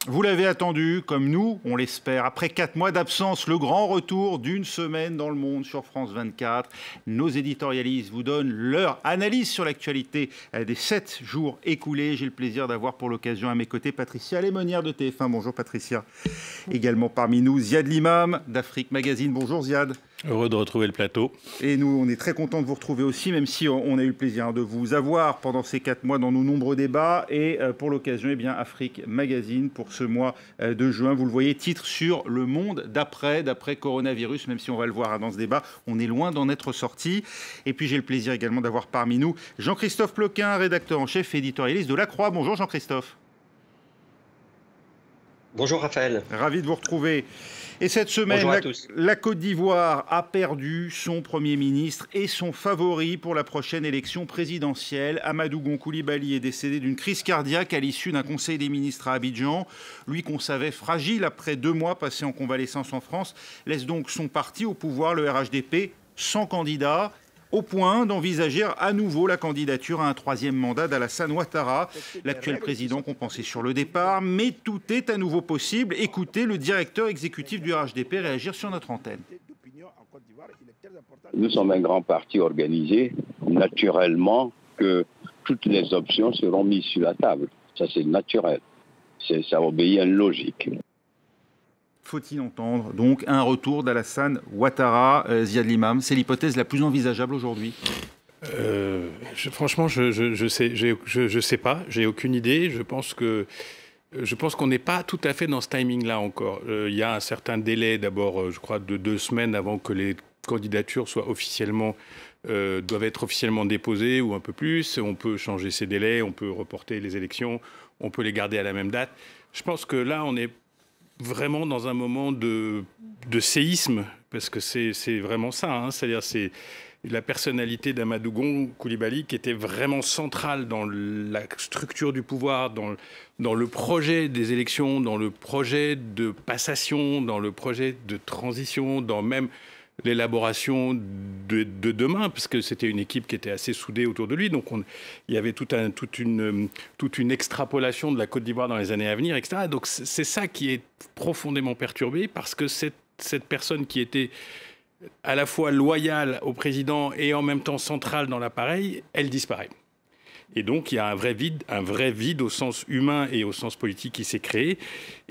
Vous l'avez attendu, comme nous, on l'espère. Après 4 mois d'absence, le grand retour d'une semaine dans le monde sur France 24. Nos éditorialistes vous donnent leur analyse sur l'actualité des 7 jours écoulés. J'ai le plaisir d'avoir pour l'occasion à mes côtés Patricia Lémonière de TF1. Bonjour Patricia. Également parmi nous, Ziad Limam d'Afrique Magazine. Bonjour Ziad. Heureux de retrouver le plateau. Et nous, on est très contents de vous retrouver aussi, même si on a eu le plaisir de vous avoir pendant ces 4 mois dans nos nombreux débats. Et pour l'occasion, eh bien, Afrique Magazine, pour ce mois de juin, vous le voyez, titre sur le monde d'après coronavirus, même si on va le voir dans ce débat, on est loin d'en être sorti. Et puis j'ai le plaisir également d'avoir parmi nous Jean-Christophe Ploquin, rédacteur en chef, éditorialiste de La Croix. Bonjour Jean-Christophe. Bonjour Raphaël. Ravi de vous retrouver. Et cette semaine, la Côte d'Ivoire a perdu son Premier ministre et son favori pour la prochaine élection présidentielle. Amadou Gon Coulibaly est décédé d'une crise cardiaque à l'issue d'un conseil des ministres à Abidjan. Lui qu'on savait fragile après 2 mois passés en convalescence en France, laisse donc son parti au pouvoir, le RHDP, sans candidat, au point d'envisager à nouveau la candidature à un 3e mandat d'Alassane Ouattara, l'actuel président qu'on pensait sur le départ. Mais tout est à nouveau possible. Écoutez le directeur exécutif du RHDP réagir sur notre antenne. Nous sommes un grand parti organisé. Naturellement que toutes les options seront mises sur la table. Ça, c'est naturel. Ça obéit à une logique. Faut-il entendre donc un retour d'Alassane Ouattara, Ziad Limam? C'est l'hypothèse la plus envisageable aujourd'hui. Franchement, je sais pas, j'ai aucune idée. Je pense qu'on n'est pas tout à fait dans ce timing-là encore. Il y a un certain délai, d'abord, je crois, de 2 semaines avant que les candidatures soient doivent être officiellement déposées ou un peu plus. On peut changer ces délais, on peut reporter les élections, on peut les garder à la même date. Je pense que là, on est vraiment dans un moment de séisme, parce que c'est vraiment ça, hein. C'est-à-dire c'est la personnalité d'Amadou Gon Coulibaly qui était vraiment centrale dans la structure du pouvoir, dans le projet des élections, dans le projet de passation, dans le projet de transition, dans même l'élaboration de demain, parce que c'était une équipe qui était assez soudée autour de lui. Donc il y avait toute une extrapolation de la Côte d'Ivoire dans les années à venir, etc. Donc c'est ça qui est profondément perturbé, parce que cette personne qui était à la fois loyale au président et en même temps centrale dans l'appareil, elle disparaît. Et donc, il y a un vrai vide au sens humain et au sens politique qui s'est créé.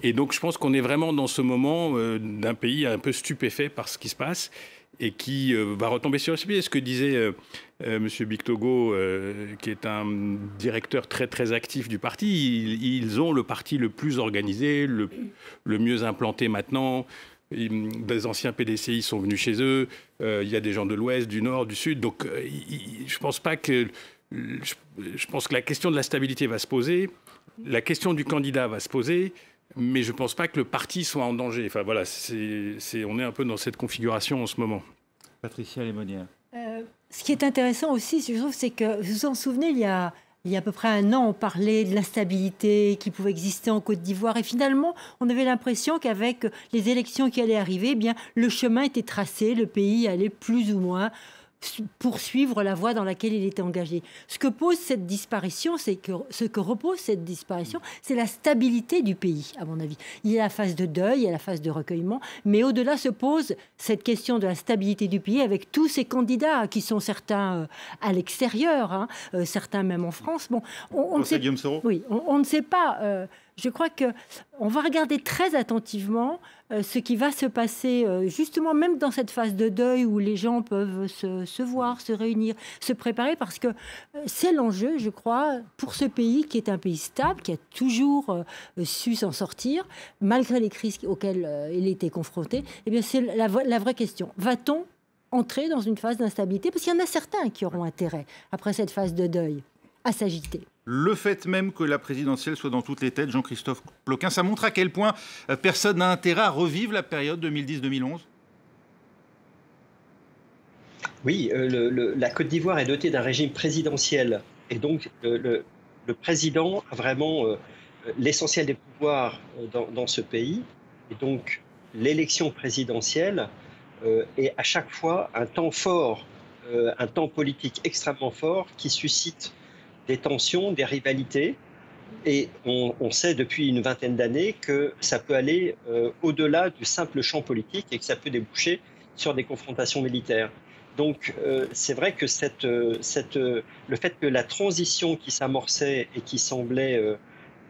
Et donc, je pense qu'on est vraiment dans ce moment d'un pays un peu stupéfait par ce qui se passe et qui va retomber sur ses pieds. Ce que disait M. Bictogo, qui est un directeur très, très actif du parti, ils ont le parti le plus organisé, le mieux implanté maintenant. Des anciens PDCI sont venus chez eux. Il y a des gens de l'Ouest, du Nord, du Sud. Donc, je pense pas que... Je pense que la question de la stabilité va se poser, la question du candidat va se poser, mais je ne pense pas que le parti soit en danger. Enfin voilà, on est un peu dans cette configuration en ce moment. Patricia Lémonière. Ce qui est intéressant aussi, je trouve, c'est que, vous vous en souvenez, il y a à peu près 1 an, on parlait de l'instabilité qui pouvait exister en Côte d'Ivoire. Et finalement, on avait l'impression qu'avec les élections qui allaient arriver, eh bien, le chemin était tracé, le pays allait plus ou moins poursuivre la voie dans laquelle il était engagé. Ce que repose cette disparition, c'est la stabilité du pays, à mon avis. Il y a la phase de deuil, il y a la phase de recueillement, mais au-delà se pose cette question de la stabilité du pays avec tous ces candidats qui sont certains à l'extérieur, hein, certains même en France. Bon, on ne sait, oui, on ne sait pas. Je crois qu'on va regarder très attentivement ce qui va se passer, justement, même dans cette phase de deuil où les gens peuvent se voir, se réunir, se préparer, parce que c'est l'enjeu, je crois, pour ce pays qui est un pays stable, qui a toujours su s'en sortir, malgré les crises auxquelles il était confronté. Eh bien, c'est la vraie question. Va-t-on entrer dans une phase d'instabilité? Parce qu'il y en a certains qui auront intérêt, après cette phase de deuil, à s'agiter. Le fait même que la présidentielle soit dans toutes les têtes, Jean-Christophe Ploquin, ça montre à quel point personne n'a intérêt à revivre la période 2010-2011. Oui, la Côte d'Ivoire est dotée d'un régime présidentiel. Et donc, le président a vraiment l'essentiel des pouvoirs dans ce pays. Et donc, l'élection présidentielle est à chaque fois un temps fort, un temps politique extrêmement fort qui suscite des tensions, des rivalités. Et on sait depuis une vingtaine d'années que ça peut aller au-delà du simple champ politique et que ça peut déboucher sur des confrontations militaires. Donc c'est vrai que le fait que la transition qui s'amorçait et qui semblait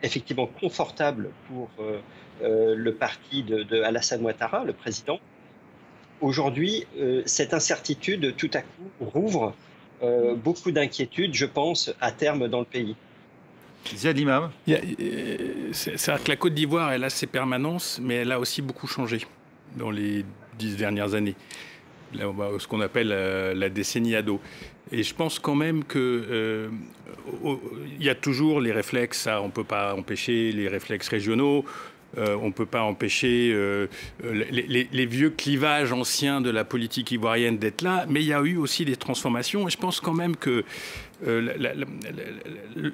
effectivement confortable pour le parti de Alassane Ouattara, le président, aujourd'hui, cette incertitude tout à coup rouvre beaucoup d'inquiétudes, je pense, à terme dans le pays. Ziad Imam. C'est-à-dire que la Côte d'Ivoire, elle a ses permanences, mais elle a aussi beaucoup changé dans les 10 dernières années. Ce qu'on appelle la décennie ado. Et je pense quand même que il y a toujours les réflexes, ça on ne peut pas empêcher les réflexes régionaux, on ne peut pas empêcher les vieux clivages anciens de la politique ivoirienne d'être là, mais il y a eu aussi des transformations et je pense quand même que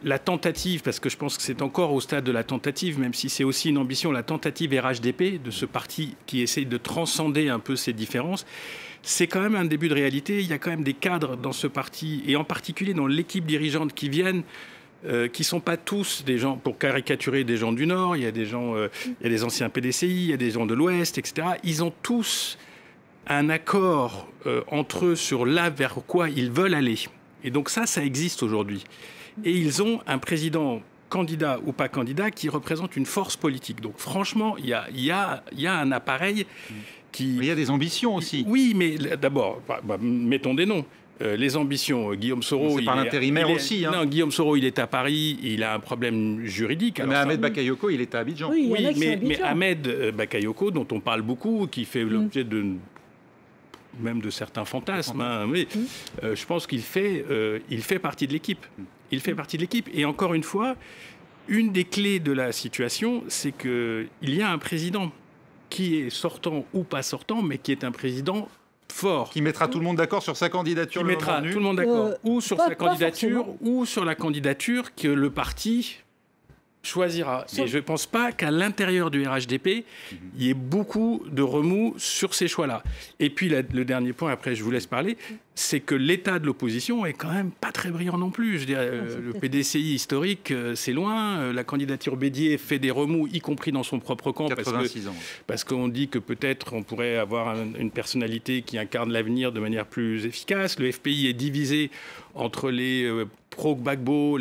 la tentative, parce que je pense que c'est encore au stade de la tentative, même si c'est aussi une ambition, la tentative RHDP, de ce parti qui essaye de transcender un peu ces différences, c'est quand même un début de réalité. Il y a quand même des cadres dans ce parti, et en particulier dans l'équipe dirigeante qui viennent, qui ne sont pas tous des gens, pour caricaturer des gens du Nord, il y a des gens, il y a des anciens PDCI, il y a des gens de l'Ouest, etc. Ils ont tous un accord entre eux sur là vers quoi ils veulent aller. Et donc ça existe aujourd'hui. Et ils ont un président, candidat ou pas candidat, qui représente une force politique. Donc franchement, il y a un appareil qui... Mais il y a des ambitions aussi. Oui, mais d'abord, mettons des noms. Les ambitions, Guillaume Soro... C'est par l'intérimaire aussi. Non, Guillaume Soro, il est à Paris, il a un problème juridique. Mais Ahmed Bakayoko, il est à Abidjan. Oui, mais Ahmed Bakayoko, dont on parle beaucoup, qui fait l'objet même de certains fantasmes, hein, mais je pense qu'il fait partie de l'équipe. Il fait partie de l'équipe. Et encore une fois, une des clés de la situation, c'est qu'il y a un président qui est sortant ou pas sortant, mais qui est un président fort. Qui mettra tout le monde d'accord sur sa candidature. Qui mettra tout le monde d'accord, ou sur sa candidature, ou sur la candidature que le parti choisira. Et je ne pense pas qu'à l'intérieur du RHDP, il y ait beaucoup de remous sur ces choix-là. Et puis le dernier point, après je vous laisse parler, c'est que l'état de l'opposition est quand même pas très brillant non plus. Je dirais, le PDCI historique, c'est loin. La candidature Bédier fait des remous, y compris dans son propre camp. 86 ans. Parce qu'on dit que peut-être on pourrait avoir une personnalité qui incarne l'avenir de manière plus efficace. Le FPI est divisé entre les pro-Gbagbo,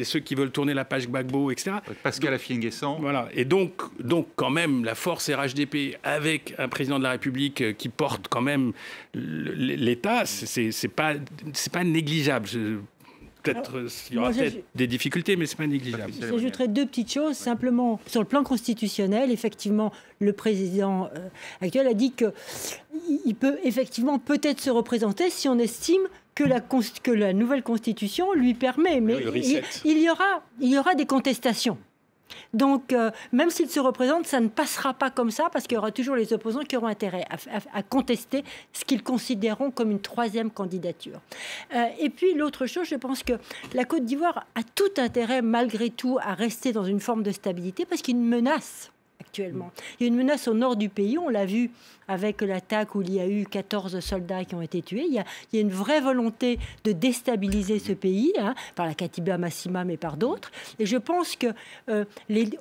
ceux qui veulent tourner la page Gbagbo, etc. Pascal Affi-N'Guessan. Voilà. Et donc, quand même, la force RHDP, avec un président de la République qui porte quand même l'État, c'est pas négligeable. Peut-être il y aura peut-être des difficultés, mais c'est pas négligeable. J'ajouterais deux petites choses. Simplement, sur le plan constitutionnel, effectivement, le président actuel a dit qu'il peut effectivement peut-être se représenter si on estime que la nouvelle constitution lui permet. Mais il y aura des contestations. Donc, même s'il se représente, ça ne passera pas comme ça, parce qu'il y aura toujours les opposants qui auront intérêt à contester ce qu'ils considéreront comme une troisième candidature. Et puis, l'autre chose, je pense que la Côte d'Ivoire a tout intérêt, malgré tout, à rester dans une forme de stabilité, parce qu'il y a une menace actuellement. Il y a une menace au nord du pays, on l'a vu avec l'attaque où il y a eu 14 soldats qui ont été tués. Il y a une vraie volonté de déstabiliser ce pays, par la Katiba Massima, mais par d'autres. Et je pense que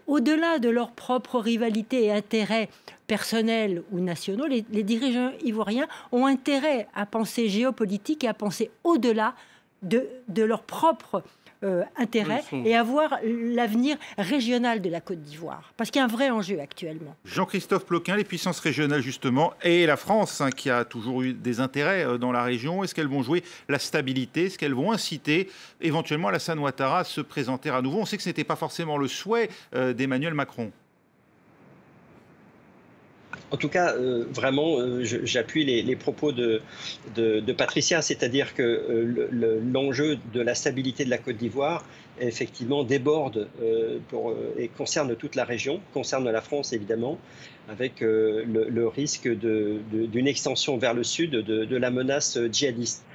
au-delà de leur propre rivalité et intérêts personnels ou nationaux, les dirigeants ivoiriens ont intérêt à penser géopolitique et à penser au-delà de leur propre intérêt et à voir l'avenir régional de la Côte d'Ivoire. Parce qu'il y a un vrai enjeu actuellement. Jean-Christophe Ploquin, les puissances régionales justement, et la France qui a toujours eu des intérêts dans la région, est-ce qu'elles vont jouer la stabilité? Est-ce qu'elles vont inciter éventuellement Alassane Ouattara à se présenter à nouveau? On sait que ce n'était pas forcément le souhait d'Emmanuel Macron. En tout cas, vraiment, j'appuie les propos de Patricia, c'est-à-dire que l'enjeu de la stabilité de la Côte d'Ivoire, effectivement, déborde et concerne toute la région, concerne la France évidemment, avec le risque d'une extension vers le sud de la menace djihadiste.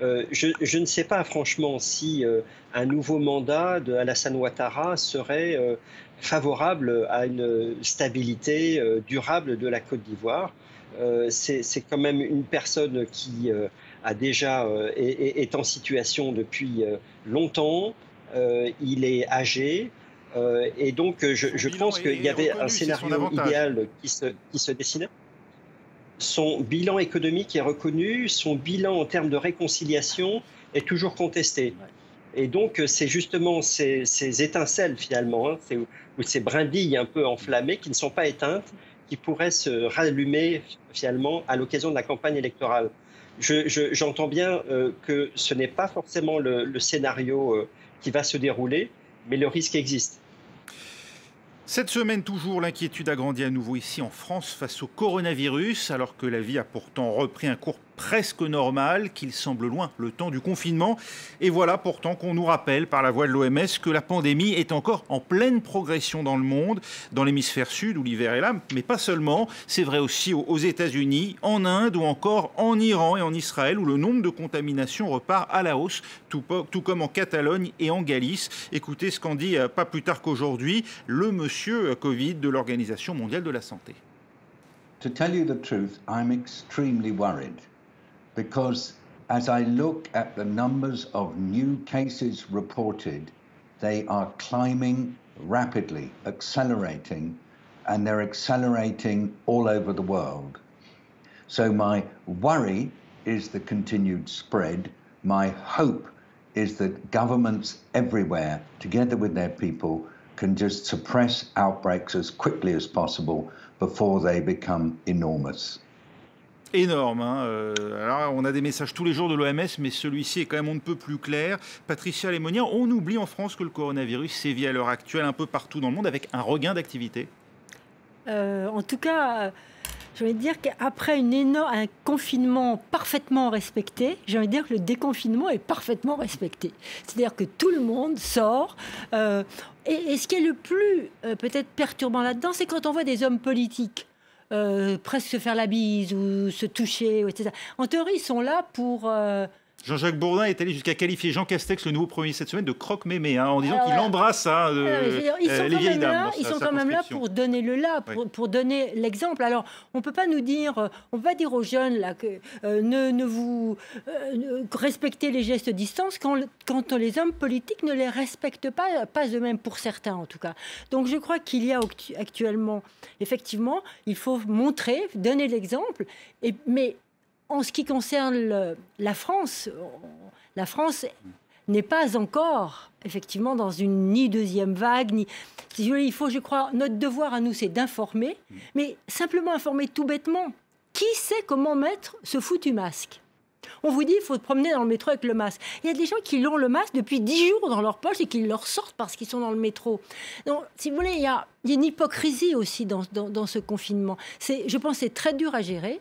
Je ne sais pas franchement si un nouveau mandat de Alassane Ouattara serait favorable à une stabilité durable de la Côte d'Ivoire. C'est quand même une personne qui a déjà est en situation depuis longtemps. Il est âgé. Et donc, je pense qu'il y avait un scénario idéal qui se dessinait. Son bilan économique est reconnu, son bilan en termes de réconciliation est toujours contesté. Et donc, c'est justement ces étincelles, finalement, hein, ou ces brindilles un peu enflammées qui ne sont pas éteintes, qui pourraient se rallumer, finalement, à l'occasion de la campagne électorale. J'entends bien que ce n'est pas forcément le scénario qui va se dérouler, mais le risque existe. Cette semaine, toujours, l'inquiétude a grandi à nouveau ici en France face au coronavirus, alors que la vie a pourtant repris un cours presque normal, qu'il semble loin le temps du confinement. Et voilà pourtant qu'on nous rappelle par la voix de l'OMS que la pandémie est encore en pleine progression dans le monde, dans l'hémisphère sud où l'hiver est là, mais pas seulement. C'est vrai aussi aux États-Unis, en Inde ou encore en Iran et en Israël où le nombre de contaminations repart à la hausse, tout comme en Catalogne et en Galice. Écoutez ce qu'en dit pas plus tard qu'aujourd'hui le monsieur Covid de l'Organisation mondiale de la santé. To tell you the truth, I'm extremely worried. Because as I look at the numbers of new cases reported, they are climbing rapidly, accelerating, and they're accelerating all over the world. So my worry is the continued spread. My hope is that governments everywhere, together with their people, can just suppress outbreaks as quickly as possible before they become enormous. Énorme. Hein. Alors, on a des messages tous les jours de l'OMS, mais celui-ci est quand même on ne peut plus clair. Patricia Lémonnier, on oublie en France que le coronavirus sévit à l'heure actuelle un peu partout dans le monde avec un regain d'activité. En tout cas, j'ai envie de dire qu'après un confinement parfaitement respecté, j'ai envie de dire que le déconfinement est parfaitement respecté. C'est-à-dire que tout le monde sort. Et ce qui est le plus peut-être perturbant là-dedans, c'est quand on voit des hommes politiques presque se faire la bise ou se toucher, etc. En théorie, ils sont là pour... Jean-Jacques Bourdin est allé jusqu'à qualifier Jean Castex, le nouveau Premier ministre cette semaine, de croque-mémé, hein, en disant qu'il embrasse les vieilles dames. Ils sont quand même là pour donner le là, pour donner l'exemple. Alors, on ne peut pas nous dire, on va dire aux jeunes là, que respectez les gestes de distance quand les hommes politiques ne les respectent pas eux-mêmes, pour certains en tout cas. Donc, je crois qu'il y a actuellement, effectivement, il faut montrer, donner l'exemple, mais en ce qui concerne la France n'est pas encore, effectivement, dans ni deuxième vague, il faut, je crois, notre devoir à nous, c'est d'informer, mais simplement informer tout bêtement. Qui sait comment mettre ce foutu masque ? On vous dit, il faut se promener dans le métro avec le masque. Il y a des gens qui l'ont le masque depuis 10 jours dans leur poche et qui le ressortent parce qu'ils sont dans le métro. Donc, si vous voulez, il y a une hypocrisie aussi dans ce confinement. Je pense que c'est très dur à gérer.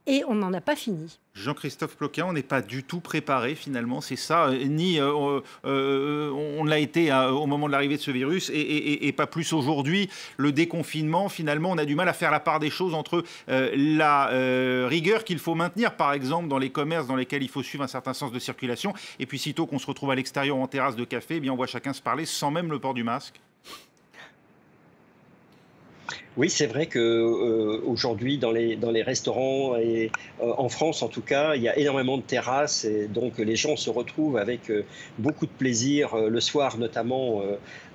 Et on n'en a pas fini. Jean-Christophe Ploquin, on n'est pas du tout préparé finalement, c'est ça, ni on l'a été au moment de l'arrivée de ce virus et pas plus aujourd'hui. Le déconfinement, finalement, on a du mal à faire la part des choses entre la rigueur qu'il faut maintenir, par exemple, dans les commerces dans lesquels il faut suivre un certain sens de circulation, et puis sitôt qu'on se retrouve à l'extérieur en terrasse de café, eh bien on voit chacun se parler sans même le port du masque. Oui, c'est vrai qu'aujourd'hui, dans les restaurants, et en France en tout cas, il y a énormément de terrasses et donc les gens se retrouvent avec beaucoup de plaisir le soir, notamment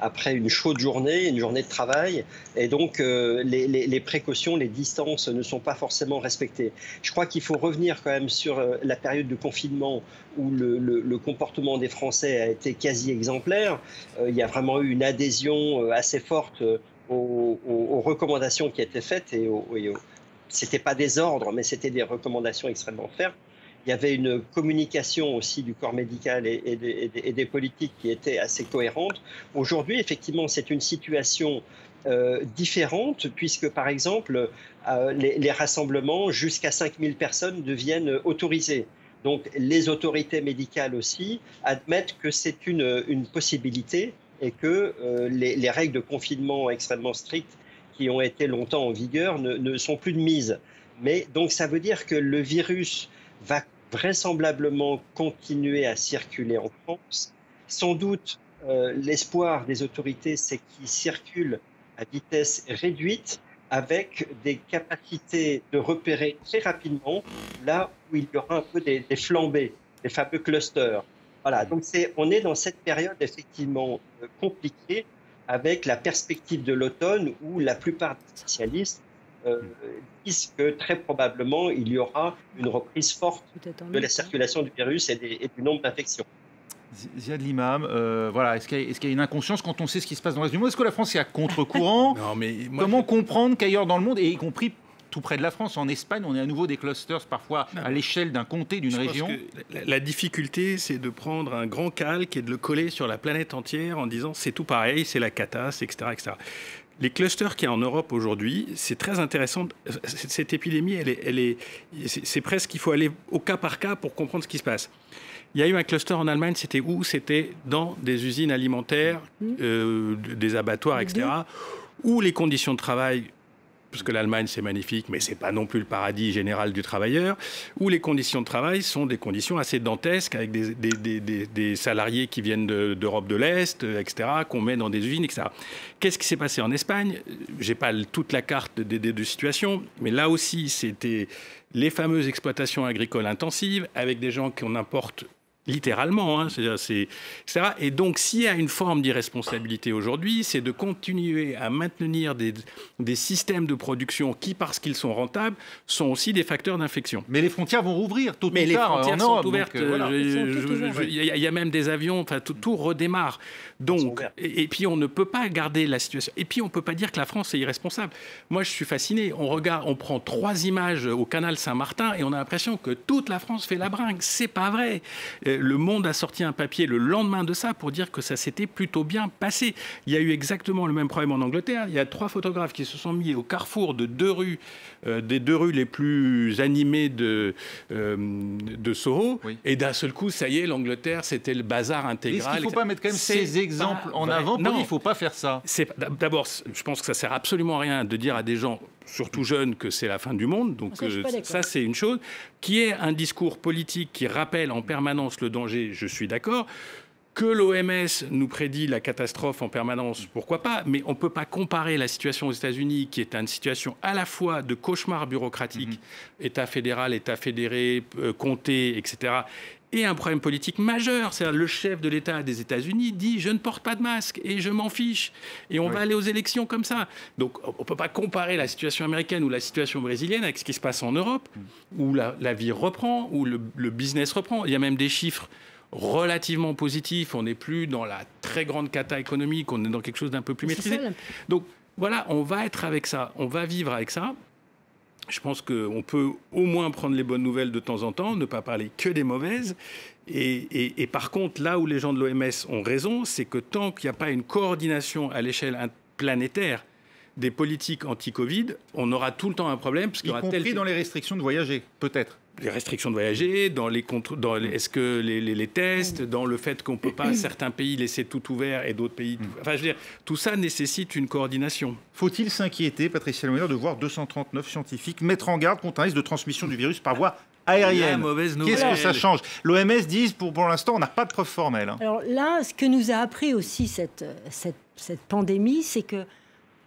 après une chaude journée, une journée de travail. Et donc, les précautions, les distances ne sont pas forcément respectées. Je crois qu'il faut revenir quand même sur la période de confinement où le comportement des Français a été quasi exemplaire. Il y a vraiment eu une adhésion assez forte aux recommandations qui étaient faites, c'était pas des ordres, mais c'était des recommandations extrêmement fermes. Il y avait une communication aussi du corps médical et des politiques qui était assez cohérente. Aujourd'hui, effectivement, c'est une situation différente, puisque par exemple, les rassemblements jusqu'à 5000 personnes deviennent autorisés. Donc les autorités médicales aussi admettent que c'est une possibilité, et que les règles de confinement extrêmement strictes qui ont été longtemps en vigueur ne sont plus de mise. Mais donc ça veut dire que le virus va vraisemblablement continuer à circuler en France. Sans doute, l'espoir des autorités, c'est qu'il circule à vitesse réduite avec des capacités de repérer très rapidement là où il y aura un peu des flambées, des fameux clusters. Voilà, donc on est dans cette période effectivement compliquée avec la perspective de l'automne où la plupart des spécialistes disent que très probablement il y aura une reprise forte de la circulation du virus et du nombre d'infections. Ziad Limam, voilà, est-ce qu'il y a une inconscience quand on sait ce qui se passe dans le reste du monde? Est-ce que la France est à contre-courant? Comment comprendre qu'ailleurs dans le monde, et y compris tout près de la France, en Espagne, on est à nouveau des clusters parfois à l'échelle d'un comté, d'une région? La difficulté, c'est de prendre un grand calque et de le coller sur la planète entière en disant c'est tout pareil, c'est la cata, etc., etc. Les clusters qu'il y a en Europe aujourd'hui, c'est très intéressant. Cette épidémie, c'est presque qu'il faut aller au cas par cas pour comprendre ce qui se passe. Il y a eu un cluster en Allemagne, c'était où? C'était dans des usines alimentaires, des abattoirs, etc., où les conditions de travail, parce que l'Allemagne c'est magnifique, mais c'est pas non plus le paradis général du travailleur, où les conditions de travail sont des conditions assez dantesques, avec des salariés qui viennent d'Europe de l'Est, etc., qu'on met dans des usines, etc. Qu'est-ce qui s'est passé en Espagne? J'ai pas toute la carte de situation, mais là aussi c'était les fameuses exploitations agricoles intensives, avec des gens qu'on importe littéralement, hein, etc. Et donc, s'il y a une forme d'irresponsabilité aujourd'hui, c'est de continuer à maintenir des systèmes de production qui, parce qu'ils sont rentables, sont aussi des facteurs d'infection. Mais les frontières vont rouvrir tôt ou tard. Mais les frontières sont ouvertes. Il y a même des avions, enfin, tout redémarre. Donc, et puis on ne peut pas garder la situation. Et puis on ne peut pas dire que la France est irresponsable. Moi, je suis fasciné. On prend 3 images au canal Saint-Martin et on a l'impression que toute la France fait la bringue. C'est pas vrai. Le Monde a sorti un papier le lendemain de ça pour dire que ça s'était plutôt bien passé. Il y a eu exactement le même problème en Angleterre. Il y a 3 photographes qui se sont mis au carrefour de 2 rues, des 2 rues les plus animées de Soho. Oui. Et d'un seul coup, ça y est, l'Angleterre, c'était le bazar intégral. Est-ce qu'il ne faut pas mettre quand même ces exemples en avant? Non, il ne faut pas faire ça. D'abord, je pense que ça ne sert absolument à rien de dire à des gens, surtout jeunes, que c'est la fin du monde. Donc ça, c'est une chose. Qui est un discours politique qui rappelle en permanence le danger, je suis d'accord. Que l'OMS nous prédit la catastrophe en permanence, pourquoi pas, mais on ne peut pas comparer la situation aux États-Unis, qui est une situation à la fois de cauchemar bureaucratique, État fédéral, État fédéré, comté, etc., et un problème politique majeur. C'est-à-dire le chef de l'État des États-Unis dit « je ne porte pas de masque et je m'en fiche ». Et on va aller aux élections comme ça. Donc on ne peut pas comparer la situation américaine ou la situation brésilienne avec ce qui se passe en Europe, où la vie reprend, où le business reprend. Il y a même des chiffres relativement positifs. On n'est plus dans la très grande cata économique, on est dans quelque chose d'un peu plus maîtrisé. Donc voilà, on va être avec ça, on va vivre avec ça. Je pense qu'on peut au moins prendre les bonnes nouvelles de temps en temps, ne pas parler que des mauvaises. Et par contre, là où les gens de l'OMS ont raison, c'est que tant qu'il n'y a pas une coordination à l'échelle planétaire des politiques anti-Covid, on aura tout le temps un problème. Parce y compris dans les restrictions de voyager, peut-être. Les restrictions de voyager, est-ce que les tests, dans le fait qu'on ne peut pas certains pays laisser tout ouvert et d'autres pays... Enfin, je veux dire, tout ça nécessite une coordination. Faut-il s'inquiéter, Patricia Lemaire, de voir 239 scientifiques mettre en garde contre un risque de transmission du virus par voie aérienne? Qu'est-ce que ça change? L'OMS dit, pour l'instant, on n'a pas de preuves formelles. Hein. Alors là, ce que nous a appris aussi cette pandémie, c'est que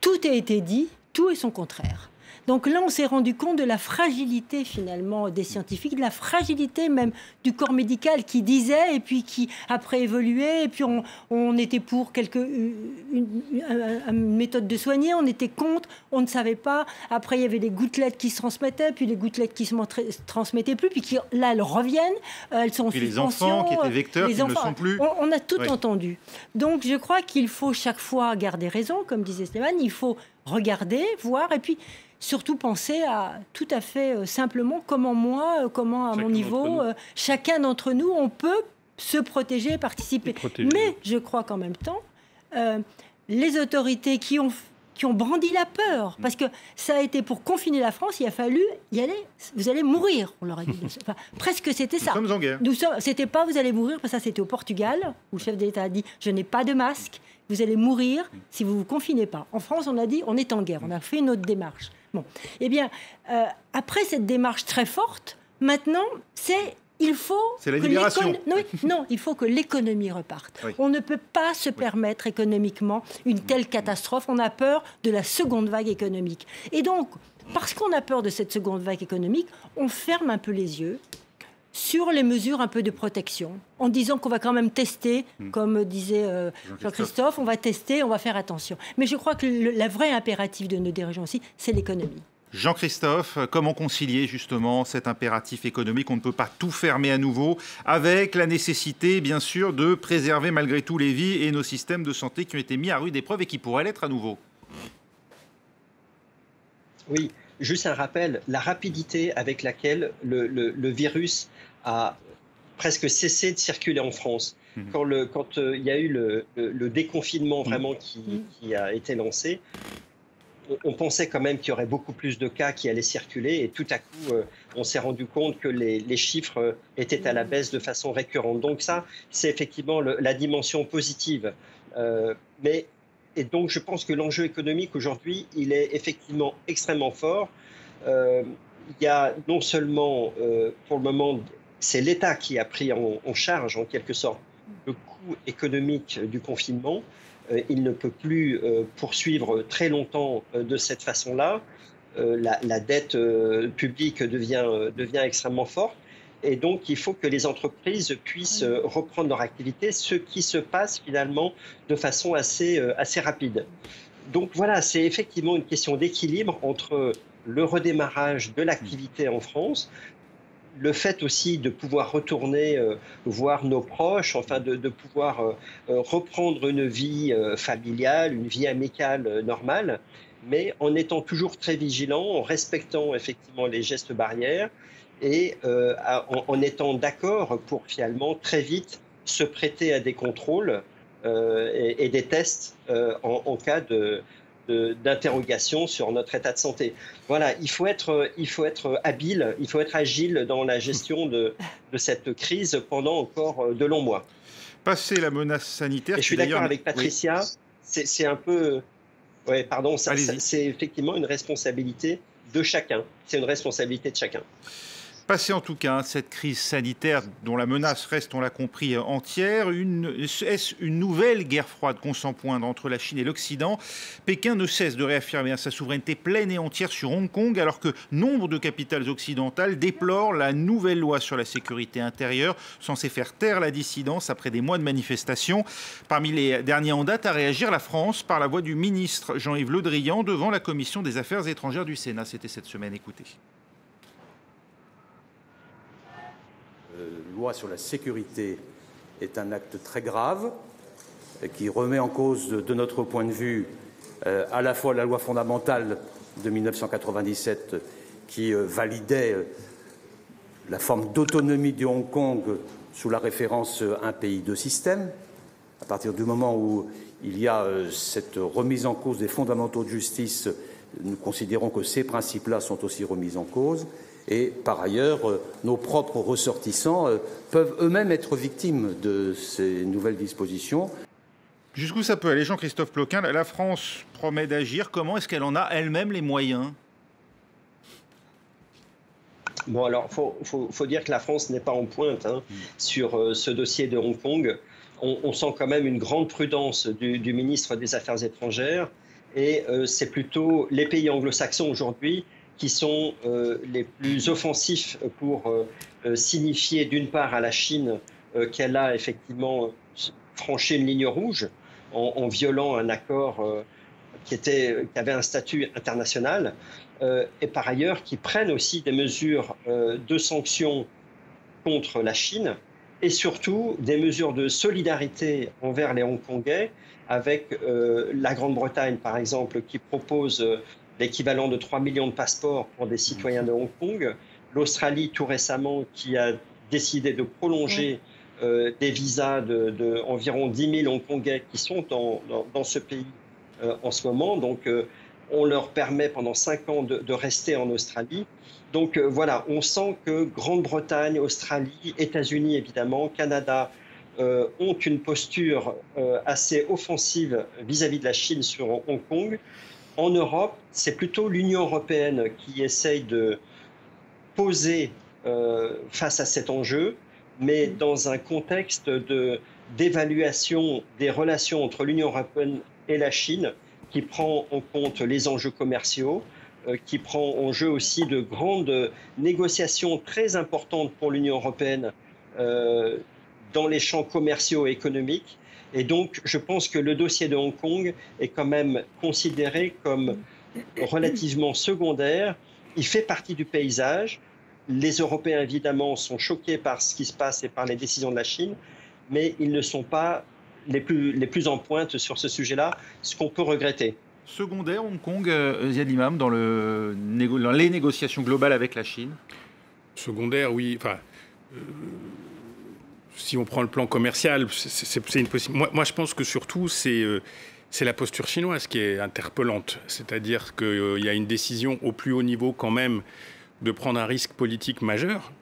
tout a été dit, tout est son contraire. Donc là, on s'est rendu compte de la fragilité finalement des scientifiques, de la fragilité même du corps médical qui disait et puis qui après évoluait. Et puis on était pour une méthode de soigner, on était contre, on ne savait pas. Après, il y avait des gouttelettes qui se transmettaient, puis les gouttelettes qui se transmettaient plus, puis qui là, elles reviennent, elles sont en suspension. Les enfants qui étaient vecteurs, qui ne le sont plus. On a tout entendu. Donc je crois qu'il faut chaque fois garder raison, comme disait Stéphane, il faut regarder, voir, et puis surtout penser à tout à fait simplement comment à mon niveau, chacun d'entre nous, on peut se protéger et participer. Mais je crois qu'en même temps, les autorités qui ont brandi la peur, parce que ça a été pour confiner la France, il a fallu y aller, vous allez mourir, on leur a dit. Enfin, presque c'était ça. Nous sommes en guerre. C'était pas vous allez mourir, parce que ça c'était au Portugal, où le chef d'État a dit je n'ai pas de masque, vous allez mourir si vous ne vous confinez pas. En France, on a dit on est en guerre, on a fait une autre démarche. Bon, eh bien, après cette démarche très forte, maintenant, il faut c'est la libération. Non, il faut que l'économie reparte. Oui. On ne peut pas se permettre économiquement une telle catastrophe. On a peur de la seconde vague économique. Et donc, parce qu'on a peur de cette seconde vague économique, on ferme un peu les yeux sur les mesures un peu de protection, en disant qu'on va quand même tester, comme disait Jean-Christophe, on va tester, on va faire attention. Mais je crois que la vraie impératif de nos dirigeants aussi, c'est l'économie. Jean-Christophe, comment concilier justement cet impératif économique? On ne peut pas tout fermer à nouveau, avec la nécessité, bien sûr, de préserver malgré tout les vies et nos systèmes de santé qui ont été mis à rude épreuve et qui pourraient l'être à nouveau. Oui, juste un rappel, la rapidité avec laquelle le virus a presque cessé de circuler en France. Quand il y a eu le déconfinement vraiment qui a été lancé, on pensait quand même qu'il y aurait beaucoup plus de cas qui allaient circuler et tout à coup, on s'est rendu compte que les chiffres étaient à la baisse de façon récurrente. Donc ça, c'est effectivement la dimension positive. Et donc, je pense que l'enjeu économique aujourd'hui, il est effectivement extrêmement fort. Il y a non seulement, pour le moment, c'est l'État qui a pris en charge, en quelque sorte, le coût économique du confinement. Il ne peut plus poursuivre très longtemps de cette façon-là. La dette publique devient extrêmement forte. Et donc, il faut que les entreprises puissent reprendre leur activité, ce qui se passe finalement de façon assez rapide. Donc voilà, c'est effectivement une question d'équilibre entre le redémarrage de l'activité en France, le fait aussi de pouvoir retourner voir nos proches, enfin de pouvoir reprendre une vie familiale, une vie amicale normale, mais en étant toujours très vigilant, en respectant effectivement les gestes barrières et en étant d'accord pour finalement très vite se prêter à des contrôles et des tests en cas d'interrogation sur notre état de santé. Voilà, il faut être habile, il faut être agile dans la gestion de cette crise pendant encore de longs mois. Passer la menace sanitaire... Et je suis d'accord avec Patricia, c'est un peu... Ouais, pardon, c'est effectivement une responsabilité de chacun. C'est une responsabilité de chacun. Passer en tout cas cette crise sanitaire dont la menace reste, on l'a compris, entière. Est-ce une nouvelle guerre froide qu'on sent poindre entre la Chine et l'Occident? Pékin ne cesse de réaffirmer sa souveraineté pleine et entière sur Hong Kong, alors que nombre de capitales occidentales déplorent la nouvelle loi sur la sécurité intérieure, censée faire taire la dissidence après des mois de manifestations. Parmi les derniers en date à réagir, la France, par la voix du ministre Jean-Yves Le Drian, devant la Commission des Affaires étrangères du Sénat. C'était cette semaine, écoutez. Loi sur la sécurité est un acte très grave qui remet en cause, de notre point de vue, à la fois la loi fondamentale de 1997 qui validait la forme d'autonomie de Hong Kong sous la référence un pays, deux systèmes. À partir du moment où il y a cette remise en cause des fondamentaux de justice, nous considérons que ces principes-là sont aussi remis en cause. Et par ailleurs, nos propres ressortissants peuvent eux-mêmes être victimes de ces nouvelles dispositions. Jusqu'où ça peut aller, Jean-Christophe Ploquin? La France promet d'agir. Comment est-ce qu'elle en a elle-même les moyens? Bon, alors, faut dire que la France n'est pas en pointe sur ce dossier de Hong Kong. On sent quand même une grande prudence du ministre des Affaires étrangères. Et c'est plutôt les pays anglo-saxons aujourd'hui qui sont les plus offensifs pour signifier d'une part à la Chine qu'elle a effectivement franchi une ligne rouge en violant un accord qui avait un statut international, et par ailleurs qui prennent aussi des mesures de sanctions contre la Chine et surtout des mesures de solidarité envers les Hongkongais avec la Grande-Bretagne par exemple qui propose l'équivalent de 3 millions de passeports pour des citoyens de Hong Kong. L'Australie, tout récemment, qui a décidé de prolonger des visas d'environ 10 000 Hongkongais qui sont dans ce pays en ce moment. Donc, on leur permet pendant 5 ans de rester en Australie. Donc, voilà, on sent que Grande-Bretagne, Australie, États-Unis, évidemment, Canada, ont une posture assez offensive vis-à-vis de la Chine sur Hong Kong. En Europe, c'est plutôt l'Union européenne qui essaye de poser face à cet enjeu, mais dans un contexte d'évaluation des relations entre l'Union européenne et la Chine, qui prend en compte les enjeux commerciaux, qui prend en jeu aussi de grandes négociations très importantes pour l'Union européenne dans les champs commerciaux et économiques. Et donc, je pense que le dossier de Hong Kong est quand même considéré comme relativement secondaire. Il fait partie du paysage. Les Européens, évidemment, sont choqués par ce qui se passe et par les décisions de la Chine, mais ils ne sont pas les plus en pointe sur ce sujet-là, ce qu'on peut regretter. Secondaire, Hong Kong, Ziad Imam, dans les négociations globales avec la Chine? Secondaire, oui. Enfin, si on prend le plan commercial, c'est une possibilité. Moi, je pense que surtout, c'est la posture chinoise qui est interpellante. C'est-à-dire qu'il y a une décision au plus haut niveau quand même de prendre un risque politique majeur,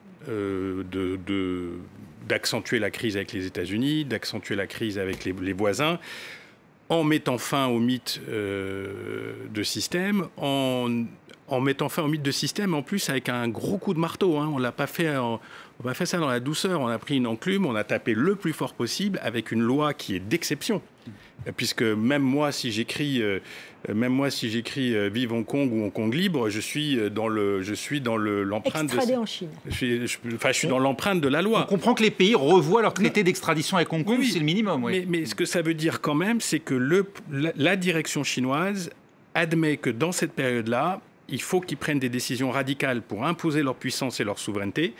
d'accentuer la crise avec les États-Unis, d'accentuer la crise avec les voisins, en mettant fin au mythe de système, en mettant fin au mythe de système, en plus avec un gros coup de marteau. Hein. On n'a pas fait ça dans la douceur. On a pris une enclume, on a tapé le plus fort possible avec une loi qui est d'exception. Puisque même moi, si j'écris Vive Hong Kong ou Hong Kong libre, je suis dans l'empreinte extradé en Chine. Je suis dans l'empreinte de la loi. On comprend que les pays revoient leur traité d'extradition avec Hong Kong, oui, c'est le minimum. Oui. Mais ce que ça veut dire quand même, c'est que la direction chinoise admet que dans cette période-là, il faut qu'ils prennent des décisions radicales pour imposer leur puissance et leur souveraineté,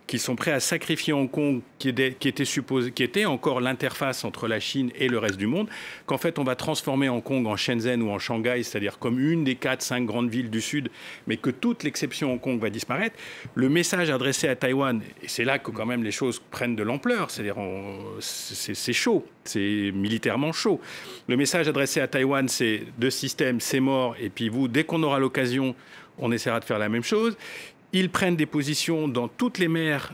qu'ils sont prêts à sacrifier Hong Kong, qui était encore l'interface entre la Chine et le reste du monde, qu'en fait on va transformer Hong Kong en Shenzhen ou en Shanghai, c'est-à-dire comme une des 4-5 grandes villes du Sud, mais que toute l'exception Hong Kong va disparaître. Le message adressé à Taïwan, et c'est là que quand même les choses prennent de l'ampleur, c'est-à-dire c'est chaud, c'est militairement chaud. Le message adressé à Taïwan, c'est deux systèmes, c'est mort, et puis vous, dès qu'on aura l'occasion, on essaiera de faire la même chose. Ils prennent des positions dans toutes les mers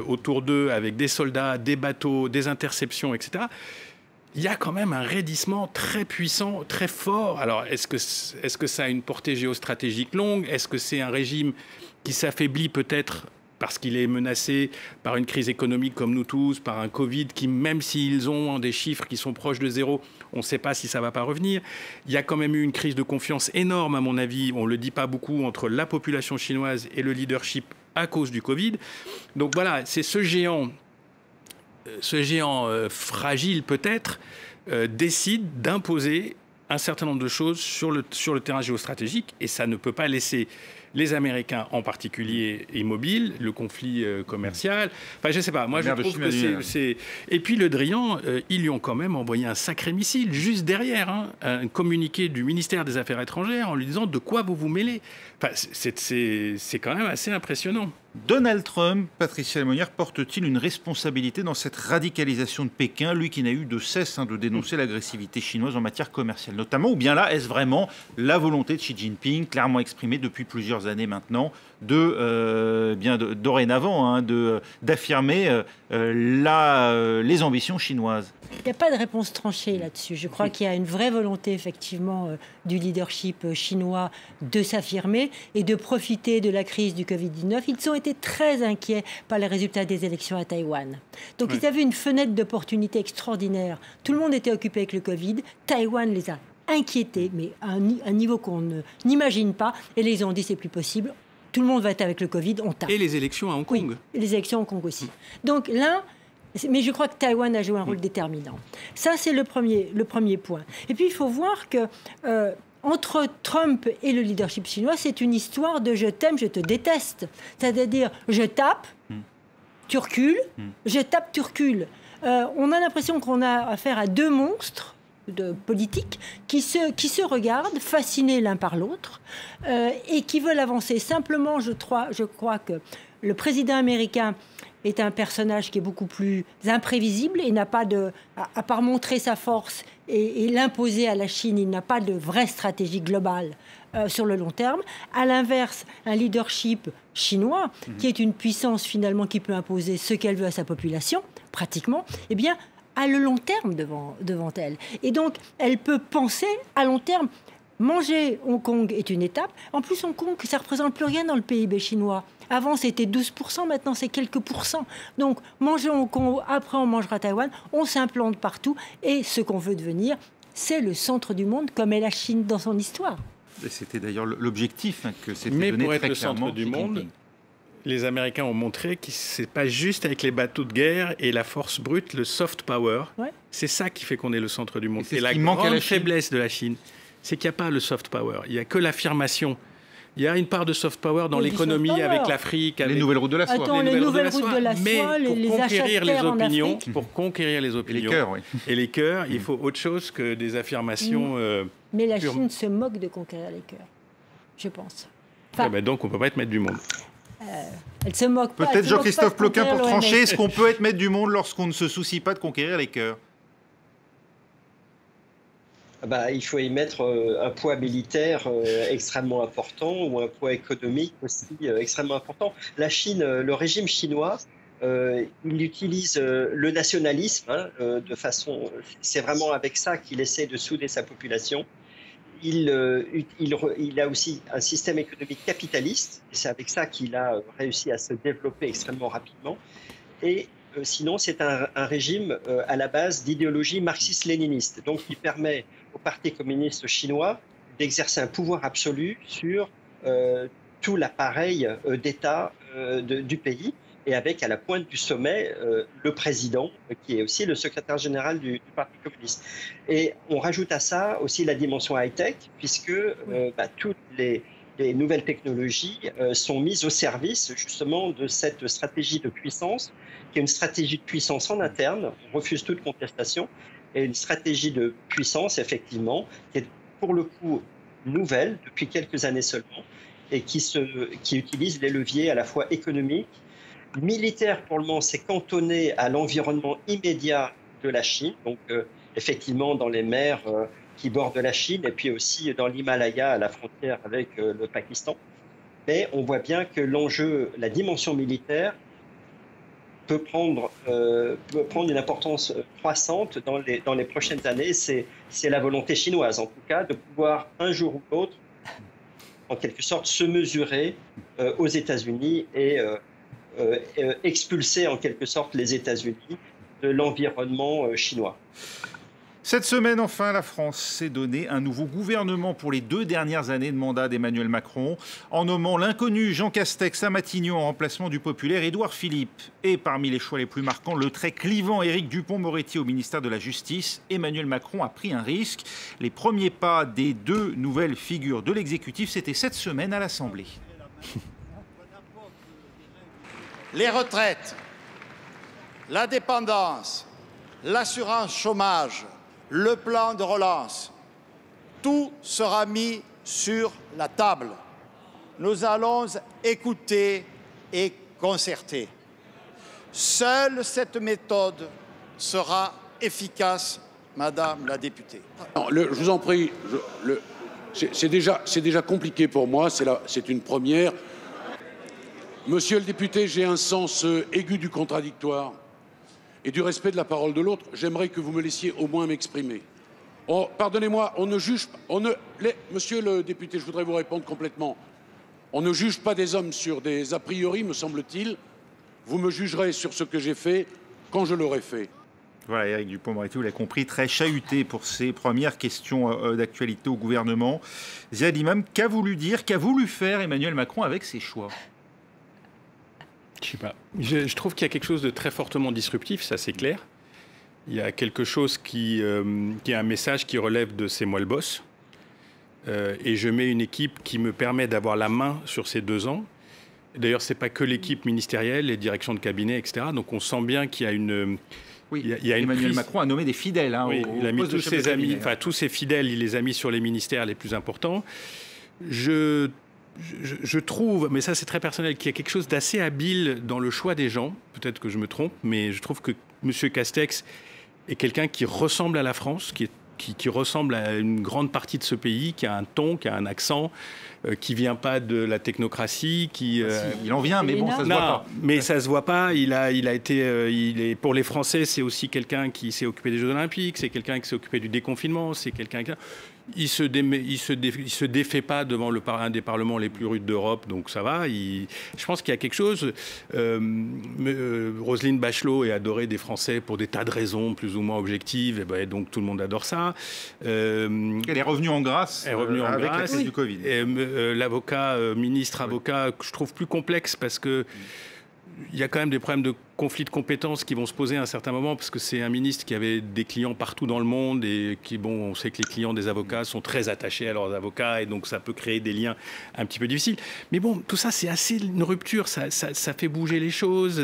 autour d'eux, avec des soldats, des bateaux, des interceptions, etc. Il y a quand même un raidissement très puissant, très fort. Alors, est-ce que ça a une portée géostratégique longue? Est-ce que c'est un régime qui s'affaiblit peut-être parce qu'il est menacé par une crise économique comme nous tous, par un Covid qui, même s'ils ont des chiffres qui sont proches de zéro, on ne sait pas si ça ne va pas revenir. Il y a quand même eu une crise de confiance énorme, à mon avis, on ne le dit pas beaucoup, entre la population chinoise et le leadership à cause du Covid. Donc voilà, c'est ce géant fragile peut-être, décide d'imposer un certain nombre de choses sur le terrain géostratégique, et ça ne peut pas laisser les Américains en particulier immobiles, le conflit commercial. Enfin, je ne sais pas. Moi, je trouve que c'est... Et puis, Le Drian, ils lui ont quand même envoyé un sacré missile juste derrière, hein, un communiqué du ministère des Affaires étrangères en lui disant de quoi vous vous mêlez. Enfin, c'est quand même assez impressionnant. Donald Trump, Patricia Lemonnier, porte-t-il une responsabilité dans cette radicalisation de Pékin, lui qui n'a eu de cesse de dénoncer l'agressivité chinoise en matière commerciale notamment, ou bien là, est-ce vraiment la volonté de Xi Jinping, clairement exprimée depuis plusieurs années maintenant, dorénavant, d'affirmer les ambitions chinoises? Il n'y a pas de réponse tranchée là-dessus. Je crois qu'il y a une vraie volonté, effectivement, du leadership chinois de s'affirmer et de profiter de la crise du Covid-19. Ils ont été très inquiets par les résultats des élections à Taïwan. Donc, ils avaient une fenêtre d'opportunité extraordinaire. Tout le monde était occupé avec le Covid. Taïwan les a inquiétés, mais à un niveau qu'on n'imagine pas. Et les ont dit, c'est plus possible. Tout le monde va être avec le Covid, on tape. Et les élections à Hong Kong. Oui, les élections à Hong Kong aussi. Donc là... Mais je crois que Taïwan a joué un rôle déterminant. Ça, c'est le premier point. Et puis, il faut voir que entre Trump et le leadership chinois, c'est une histoire de je t'aime, je te déteste. C'est-à-dire, je tape, tu recules, je tape, tu recules. On a l'impression qu'on a affaire à deux monstres de politiques qui se regardent, fascinés l'un par l'autre, et qui veulent avancer. Simplement, je crois que le président américain est un personnage qui est beaucoup plus imprévisible et n'a pas à part montrer sa force et l'imposer à la Chine, il n'a pas de vraie stratégie globale sur le long terme. À l'inverse, un leadership chinois, qui est une puissance finalement qui peut imposer ce qu'elle veut à sa population, pratiquement, eh bien, a le long terme devant elle. Et donc, elle peut penser à long terme. Manger Hong Kong est une étape. En plus, Hong Kong, ça ne représente plus rien dans le PIB chinois. Avant, c'était 12%, maintenant, c'est quelques pourcents. Donc, manger Hong Kong, après, on mangera Taïwan. On s'implante partout. Et ce qu'on veut devenir, c'est le centre du monde, comme est la Chine dans son histoire. C'était d'ailleurs l'objectif que s'était donné très clairement. Mais pour être le centre du monde, les Américains ont montré que ce n'est pas juste avec les bateaux de guerre et la force brute, le soft power. Ouais. C'est ça qui fait qu'on est le centre du monde. Et la grande faiblesse de la Chine, c'est qu'il n'y a pas le soft power. Il n'y a que l'affirmation. Il y a une part de soft power dans l'économie avec l'Afrique. Les nouvelles routes de la soie. Attends, les nouvelles routes de la soie, mais pour conquérir les opinions, et les cœurs, il faut autre chose que des affirmations. Mais la Chine se moque de conquérir les cœurs, je pense. Enfin, donc on ne peut pas être maître du monde. Elle se moque pas. Peut-être Jean-Christophe Ploquin pour trancher, est-ce qu'on peut être maître du monde lorsqu'on ne se soucie pas de conquérir les cœurs? Il faut y mettre un poids militaire extrêmement important ou un poids économique aussi extrêmement important. La Chine, le régime chinois, il utilise le nationalisme de façon... C'est vraiment avec ça qu'il essaie de souder sa population. Il a aussi un système économique capitaliste, et c'est avec ça qu'il a réussi à se développer extrêmement rapidement. Et sinon, c'est un régime à la base d'idéologie marxiste-léniniste, donc qui permet au Parti communiste chinois d'exercer un pouvoir absolu sur tout l'appareil d'État du pays, et avec à la pointe du sommet le président, qui est aussi le secrétaire général du Parti communiste. Et on rajoute à ça aussi la dimension high-tech, puisque toutes les nouvelles technologies sont mises au service justement de cette stratégie de puissance, qui est une stratégie de puissance en interne, on refuse toute contestation, et une stratégie de puissance, effectivement, qui est pour le coup nouvelle depuis quelques années seulement, et qui utilise les leviers à la fois économiques, militaire. Pour le moment, c'est cantonné à l'environnement immédiat de la Chine, donc effectivement dans les mers qui bordent la Chine et puis aussi dans l'Himalaya à la frontière avec le Pakistan. Mais on voit bien que l'enjeu, la dimension militaire peut prendre une importance croissante dans les prochaines années. C'est la volonté chinoise, en tout cas, de pouvoir un jour ou l'autre, en quelque sorte, se mesurer aux États-Unis et expulser en quelque sorte les États-Unis de l'environnement chinois. Cette semaine, enfin, la France s'est donné un nouveau gouvernement pour les 2 dernières années de mandat d'Emmanuel Macron, en nommant l'inconnu Jean Castex à Matignon en remplacement du populaire Édouard Philippe. Et parmi les choix les plus marquants, le très clivant Éric Dupond-Moretti au ministère de la Justice. Emmanuel Macron a pris un risque. Les premiers pas des 2 nouvelles figures de l'exécutif, c'était cette semaine à l'Assemblée. Les retraites, la dépendance, l'assurance chômage, le plan de relance, tout sera mis sur la table. Nous allons écouter et concerter. Seule cette méthode sera efficace, Madame la députée. Non, je vous en prie, c'est déjà compliqué pour moi, c'est une première. Monsieur le député, j'ai un sens aigu du contradictoire et du respect de la parole de l'autre. J'aimerais que vous me laissiez au moins m'exprimer. Oh, pardonnez-moi, on ne juge pas... Monsieur le député, je voudrais vous répondre complètement. On ne juge pas des hommes sur des a priori, me semble-t-il. Vous me jugerez sur ce que j'ai fait quand je l'aurai fait. Voilà, Éric Dupond-Moretti, vous l'avez compris, très chahuté pour ses premières questions d'actualité au gouvernement. Ziad Imam, qu'a voulu faire Emmanuel Macron avec ses choix ? Je sais pas. Je trouve qu'il y a quelque chose de très fortement disruptif, ça c'est clair. Il y a quelque chose qui est un message qui relève de c'est moi le boss. Et je mets une équipe qui me permet d'avoir la main sur ces 2 ans. D'ailleurs, ce n'est pas que l'équipe ministérielle, les directions de cabinet, etc. Donc on sent bien qu'il y a une... Oui, il y a Emmanuel Macron a nommé des fidèles. Oui, il a mis tous ses amis, tous ses fidèles, il les a mis sur les ministères les plus importants. Je trouve, mais ça c'est très personnel, qu'il y a quelque chose d'assez habile dans le choix des gens. Peut-être que je me trompe, mais je trouve que M. Castex est quelqu'un qui ressemble à la France, qui ressemble à une grande partie de ce pays, qui a un ton, qui a un accent, qui vient pas de la technocratie, qui il en vient, mais bon, ça se voit pas. Mais ça se voit pas. Il a été, pour les Français, c'est aussi quelqu'un qui s'est occupé des Jeux Olympiques, c'est quelqu'un qui s'est occupé du déconfinement, c'est quelqu'un qui il se défait pas devant un des parlements les plus rudes d'Europe, donc ça va. Je pense qu'il y a quelque chose. Roselyne Bachelot est adorée des Français pour des tas de raisons plus ou moins objectives, et donc tout le monde adore ça. Elle est revenue en grâce avec la crise du Covid. L'avocat, ministre avocat, je trouve plus complexe parce que il y a quand même des problèmes de conflit de compétences qui vont se poser à un certain moment, parce que c'est un ministre qui avait des clients partout dans le monde et qui, on sait que les clients des avocats sont très attachés à leurs avocats et donc ça peut créer des liens un petit peu difficiles. Mais bon, tout ça, c'est assez une rupture, ça fait bouger les choses,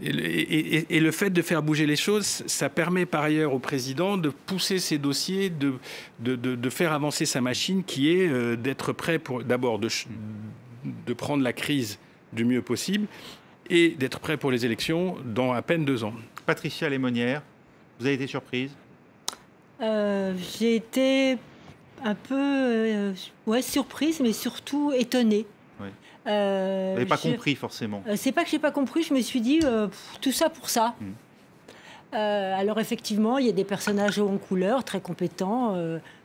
et le fait de faire bouger les choses, ça permet par ailleurs au président de pousser ses dossiers, de faire avancer sa machine, qui est d'être prêt pour d'abord de prendre la crise du mieux possible et d'être prêt pour les élections dans à peine 2 ans. Patricia Lémonière, vous avez été surprise? J'ai été un peu surprise, mais surtout étonnée. Oui. Vous n'avez pas compris forcément. C'est pas que j'ai pas compris, je me suis dit tout ça pour ça. Alors effectivement, il y a des personnages hauts en couleur, très compétents,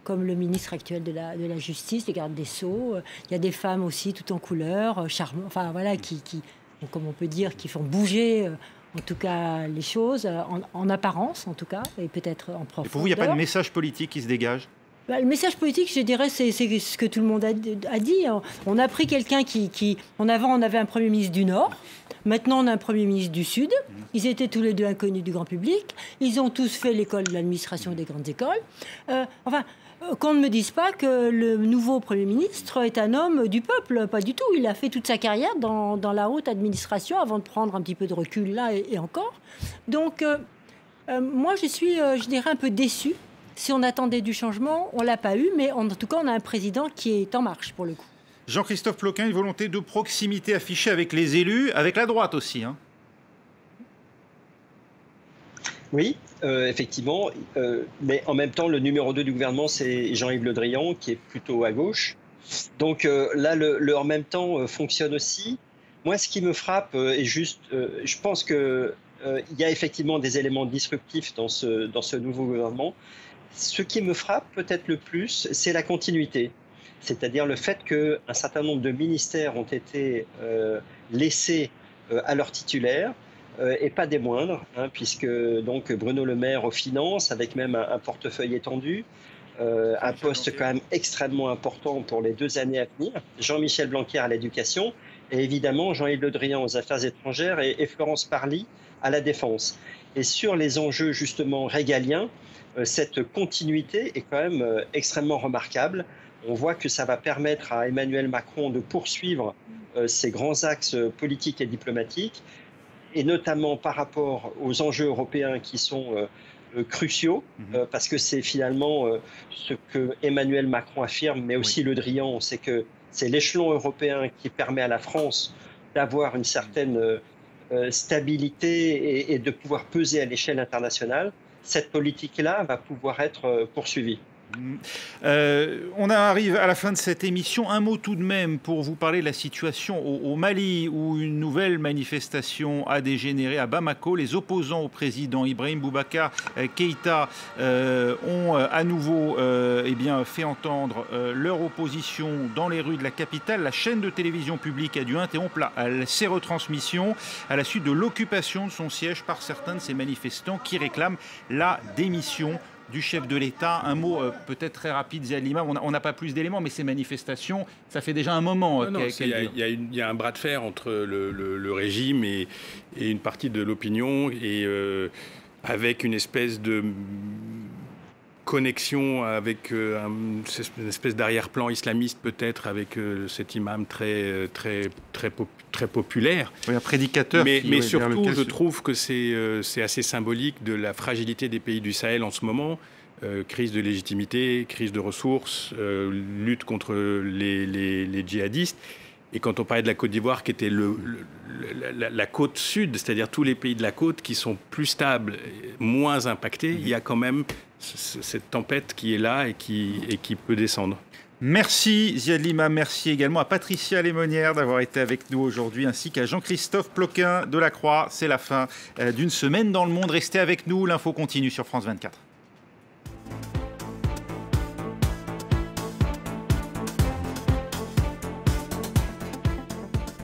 comme le ministre actuel de la Justice, le garde des Sceaux. Il y a des femmes aussi tout en couleur, charmantes, enfin voilà, qui, comme on peut dire, qui font bouger en tout cas les choses, en apparence en tout cas, et peut-être en profondeur. Et pour vous, il n'y a pas de message politique qui se dégage? Le message politique, je dirais, c'est ce que tout le monde a dit. On a pris quelqu'un avant, on avait un Premier ministre du Nord. Maintenant, on a un Premier ministre du Sud. Ils étaient tous les deux inconnus du grand public. Ils ont tous fait l'école de l'administration des grandes écoles. Qu'on ne me dise pas que le nouveau Premier ministre est un homme du peuple. Pas du tout. Il a fait toute sa carrière dans la haute administration avant de prendre un petit peu de recul là et encore. Donc, moi, je suis, je dirais, un peu déçue. Si on attendait du changement, on ne l'a pas eu, mais en tout cas, on a un président qui est en marche, pour le coup. Jean-Christophe Ploquin, une volonté de proximité affichée avec les élus, avec la droite aussi, hein. Oui, effectivement, mais en même temps, le numéro 2 du gouvernement, c'est Jean-Yves Le Drian, qui est plutôt à gauche. Donc là, le en même temps fonctionne aussi. Moi, ce qui me frappe est juste, je pense qu'il y a effectivement des éléments disruptifs dans ce nouveau gouvernement. Ce qui me frappe peut-être le plus, c'est la continuité. C'est-à-dire le fait qu'un certain nombre de ministères ont été laissés à leur titulaire, et pas des moindres, hein, puisque donc Bruno Le Maire aux finances, avec même un portefeuille étendu, un poste quand même extrêmement important pour les 2 années à venir, Jean-Michel Blanquer à l'éducation, et évidemment Jean-Yves Le Drian aux affaires étrangères et Florence Parly à la défense. Et sur les enjeux justement régaliens, cette continuité est quand même extrêmement remarquable. On voit que ça va permettre à Emmanuel Macron de poursuivre ses grands axes politiques et diplomatiques, et notamment par rapport aux enjeux européens qui sont cruciaux, parce que c'est finalement ce que Emmanuel Macron affirme, mais aussi Le Drian, c'est que c'est l'échelon européen qui permet à la France d'avoir une certaine stabilité et de pouvoir peser à l'échelle internationale. Cette politique-là va pouvoir être poursuivie. On arrive à la fin de cette émission. Un mot tout de même pour vous parler de la situation au Mali, où une nouvelle manifestation a dégénéré à Bamako. Les opposants au président Ibrahim Boubacar Keïta ont à nouveau fait entendre leur opposition dans les rues de la capitale. La chaîne de télévision publique a dû interrompre ses retransmissions à la suite de l'occupation de son siège par certains de ces manifestants qui réclament la démission du chef de l'État. Un mot peut-être très rapide, Ziad Limam. On n'a pas plus d'éléments, mais ces manifestations, ça fait déjà un moment. Il y a un bras de fer entre le régime et une partie de l'opinion, et avec une espèce de connexion avec une espèce d'arrière-plan islamiste peut-être, avec cet imam très populaire. Oui, un prédicateur. Mais surtout, je trouve que c'est assez symbolique de la fragilité des pays du Sahel en ce moment. Crise de légitimité, crise de ressources, lutte contre les djihadistes. Et quand on parlait de la Côte d'Ivoire, qui était la côte sud, c'est-à-dire tous les pays de la côte qui sont plus stables, moins impactés, il y a quand même cette tempête qui est là et qui peut descendre. Merci Ziad Limam, merci également à Patricia Lémonière d'avoir été avec nous aujourd'hui, ainsi qu'à Jean-Christophe Ploquin de la Croix. C'est la fin d'une semaine dans le monde. Restez avec nous, l'info continue sur France 24.